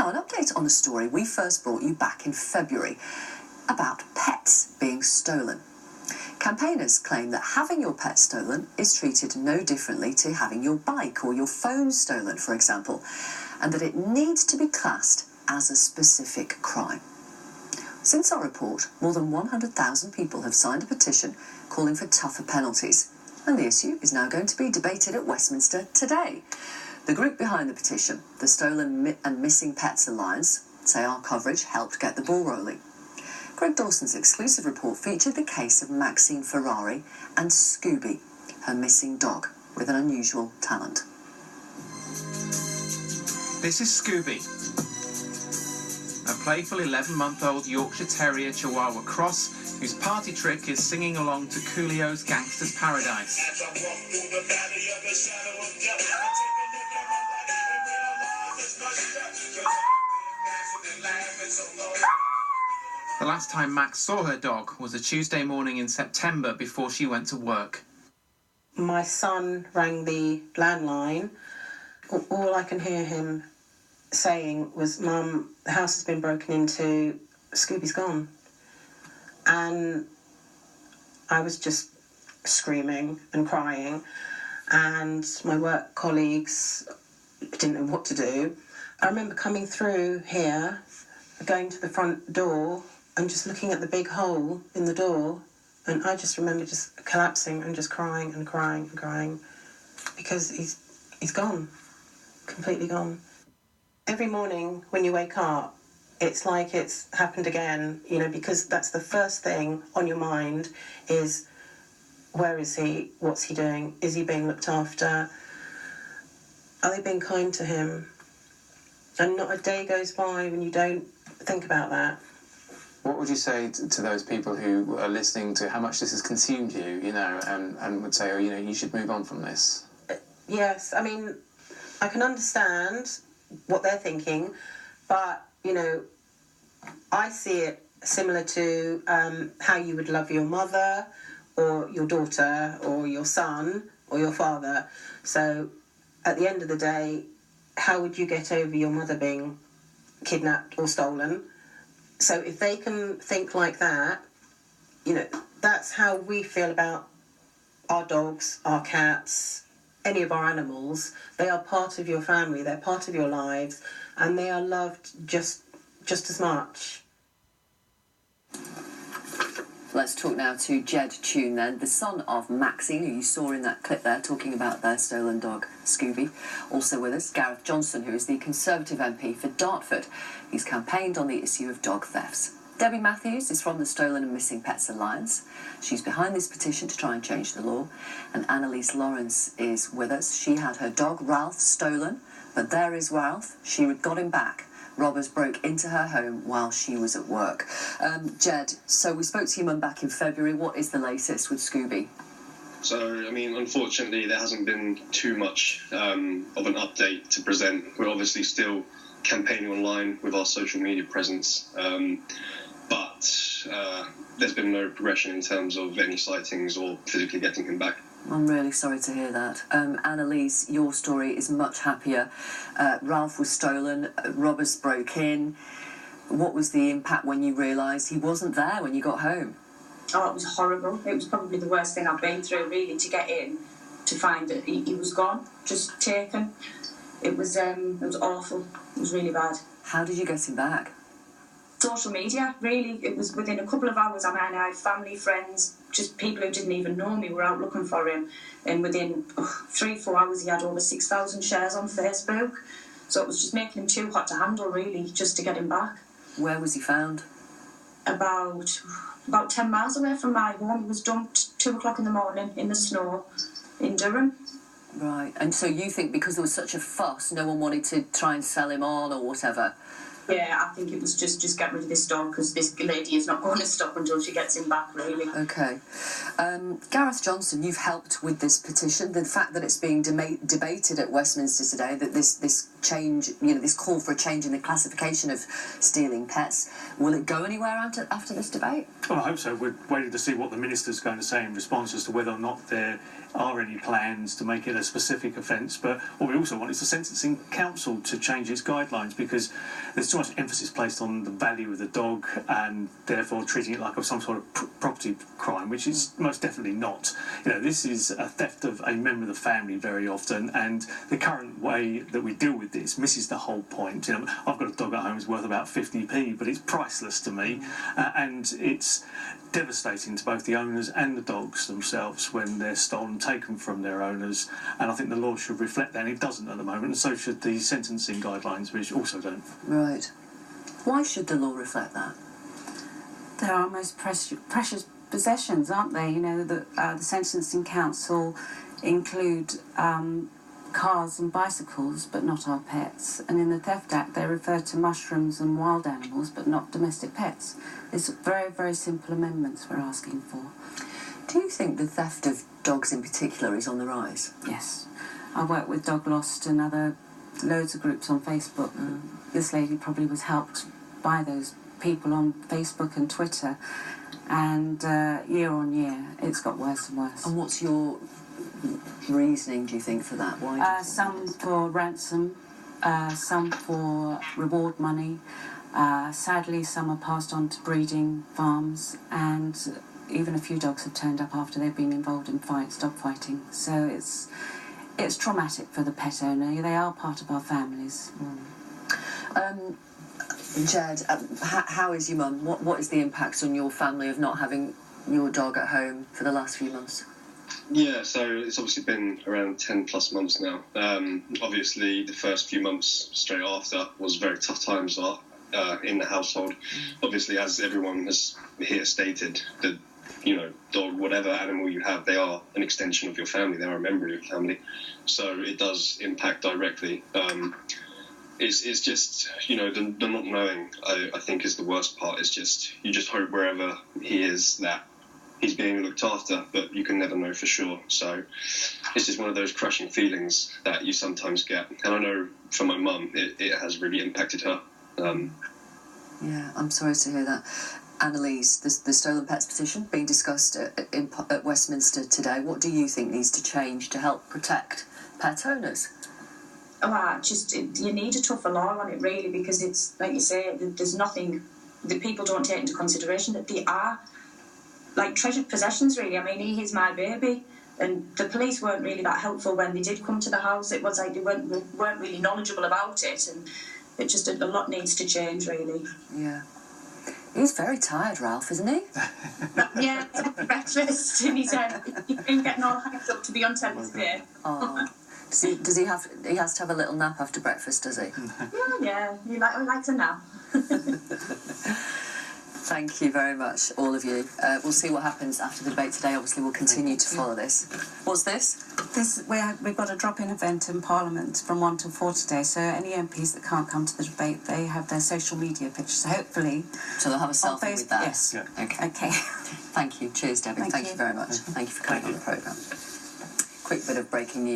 Now, an update on the story we first brought you back in February about pets being stolen. Campaigners claim that having your pet stolen is treated no differently to having your bike or your phone stolen, for example, and that it needs to be classed as a specific crime. Since our report, more than 100,000 people have signed a petition calling for tougher penalties, and the issue is now going to be debated at Westminster today. The group behind the petition, the Stolen and Missing Pets Alliance, say our coverage helped get the ball rolling. Greg Dawson's exclusive report featured the case of Maxine Ferrari and Scooby, her missing dog with an unusual talent. This is Scooby, a playful 11-month-old Yorkshire Terrier Chihuahua cross whose party trick is singing along to Coolio's Gangster's Paradise. The last time Max saw her dog was a Tuesday morning in September before she went to work. My son rang the landline. All I can hear him saying was, "Mum, the house has been broken into, Scooby's gone." And I was just screaming and crying, and my work colleagues didn't know what to do. I remember coming through here, going to the front door and just looking at the big hole in the door, and I just remember just collapsing and just crying and crying and crying because he's gone, completely gone. Every morning when you wake up, it's like it's happened again, you know, because that's the first thing on your mind is, where is he? What's he doing? Is he being looked after? Are they being kind to him? And not a day goes by when you don't think about that. What would you say to those people who are listening to how much this has consumed you, you know, and would say, oh, you know, you should move on from this? Yes, I mean, I can understand what they're thinking, but, you know, I see it similar to how you would love your mother or your daughter or your son or your father. So at the end of the day, how would you get over your mother being kidnapped or stolen? So if they can think like that, you know, that's how we feel about our dogs, our cats, any of our animals. They are part of your family, they're part of your lives, and they are loved just as much. Let's talk now to Jed Tune then, the son of Maxine, who you saw in that clip there talking about their stolen dog, Scooby. Also with us, Gareth Johnson, who is the Conservative MP for Dartford. He's campaigned on the issue of dog thefts. Debbie Matthews is from the Stolen and Missing Pets Alliance. She's behind this petition to try and change the law. And Annalise Lawrence is with us. She had her dog, Ralph, stolen, but there is Ralph. She got him back. Robbers broke into her home while she was at work. Jed, so we spoke to your mum back in February. What is the latest with Scooby? So, I mean, unfortunately, there hasn't been too much of an update to present. We're obviously still campaigning online with our social media presence, but there's been no progression in terms of any sightings or physically getting him back. I'm really sorry to hear that. Annalise, your story is much happier. Ralph was stolen, robbers broke in. What was the impact when you realised he wasn't there when you got home? Oh, it was horrible. It was probably the worst thing I've been through, really, to get in, to find that he was gone, just taken. It was awful. It was really bad. How did you get him back? Social media, really. It was within a couple of hours. I mean, I had family, friends, just people who didn't even know me were out looking for him. And within 3-4 hours, he had over 6,000 shares on Facebook. So it was just making him too hot to handle, really, just to get him back. Where was he found? About 10 miles away from my home. He was dumped 2 o'clock in the morning in the snow in Durham. Right. And so you think because there was such a fuss, no one wanted to try and sell him on or whatever? Yeah, I think it was just get rid of this dog because this lady is not going to stop until she gets him back, really. OK. Gareth Johnson, you've helped with this petition. The fact that it's being debated at Westminster today, that this change, you know, this call for a change in the classification of stealing pets, will it go anywhere after this debate? Well, I hope so. We're waiting to see what the Minister's going to say in response as to whether or not there are any plans to make it a specific offence, but what we also want is the Sentencing Council to change its guidelines, because there's too much emphasis placed on the value of the dog and therefore treating it like some sort of property crime, which is most definitely not. This is a theft of a member of the family very often, and the current way that we deal with this misses the whole point. I've got a dog at home that's worth about 50p, but it's priceless to me, and it's devastating to both the owners and the dogs themselves when they're stolen, taken from their owners, and I think the law should reflect that, and it doesn't at the moment, and so should the sentencing guidelines, which also don't. Right. Why should the law reflect that? They're our most precious possessions, aren't they? The Sentencing Council include cars and bicycles, but not our pets. And in the Theft Act, they refer to mushrooms and wild animals, but not domestic pets. It's very, very simple amendments we're asking for. Do you think the theft of dogs in particular is on the rise? Yes. I work with Dog Lost and loads of groups on Facebook. This lady probably was helped by those people on Facebook and Twitter. And year on year, it's got worse and worse. And what's your reasoning, do you think, for that? Why? Some for ransom, some for reward money. Sadly, some are passed on to breeding farms, and even a few dogs have turned up after they've been involved in fights, dog fighting. So it's traumatic for the pet owner. They are part of our families. Jed, how is your mum? What is the impact on your family of not having your dog at home for the last few months? Yeah, so it's obviously been around 10 plus months now. Obviously, the first few months straight after was very tough times in the household. Obviously, as everyone has here stated, the dog, whatever animal you have, they are an extension of your family. They are a member of your family. So it does impact directly. It's just, the not knowing, I think, is the worst part. It's just, you just hope wherever he is that he's being looked after, but you can never know for sure. So it's just one of those crushing feelings that you sometimes get. And I know for my mum, it has really impacted her. Yeah, I'm sorry to hear that. Annalise, the Stolen Pets petition being discussed at Westminster today. What do you think needs to change to help protect pet owners? You need a tougher law on it, really, because it's, like you say, there's nothing that people don't take into consideration, that they are like treasured possessions, really. I mean, he is my baby, and the police weren't really that helpful when they did come to the house. It was like they weren't really knowledgeable about it, and it just, a lot needs to change, really. Yeah. He's very tired, Ralph, isn't he? Yeah, breakfast, and he's been getting all hyped up to be on television. Oh. Does he has to have a little nap after breakfast, does he? Yeah, he likes a nap. Thank you very much, all of you. We'll see what happens after the debate today. Obviously, we'll continue to follow this. What's this? We've got a drop-in event in Parliament from 1 till 4 today, so any MPs that can't come to the debate, they have their social media pictures, so hopefully... So they'll have a selfie with that? Yes. Yeah. Okay. Thank you. Cheers, Debbie. Thank you very much. Thank you for coming on the programme. Quick bit of breaking news.